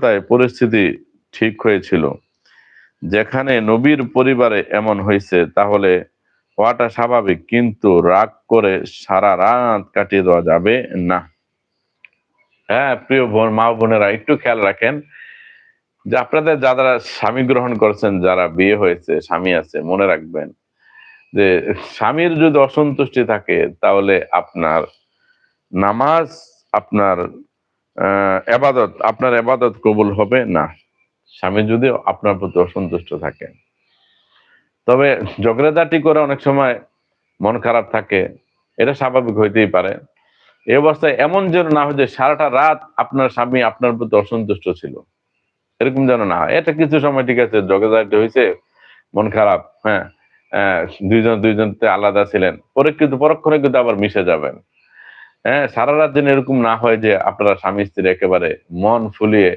তাই পরিস্থিতি ঠিক হয়েছিল, যেখানে নবীর পরিবারে এমন হয়েছে তাহলে হওয়াটা স্বাভাবিক, কিন্তু রাগ করে সারা রাত কাটিয়ে দেওয়া যাবে না। হ্যাঁ, প্রিয় মা বোনেরা, একটু খেয়াল রাখেন যে আপনাদের যারা স্বামী গ্রহণ করছেন, যারা বিয়ে হয়েছে, স্বামী আছে, মনে রাখবেন যে স্বামীর যদি অসন্তুষ্টি থাকে তাহলে আপনার নামাজ, আপনার আপনার এবাদত কবুল হবে না, স্বামী যদি আপনার প্রতি অসন্তুষ্ট থাকে। তবে ঝগড়াঝাটি করে অনেক সময় মন খারাপ থাকে, এটা স্বাভাবিক হইতেই পারে। এই অবস্থায় এমন যেন না হয় যে সারাটা রাত আপনার স্বামী আপনার প্রতি অসন্তুষ্ট ছিল, এরকম যেন না হয়। এটা কিছু সময় ঠিক আছে, ঝগড়াঝাটি হয়েছে, মন খারাপ, হ্যাঁ, দুইজনতে আলাদা ছিলেন, পরে কিন্তু পরক্ষণে কিন্তু আবার মিশে যাবেন। হ্যাঁ, সারা রাত যেন এরকম না হয় যে আপনারা স্বামী স্ত্রী একেবারে মন ফুলিয়ে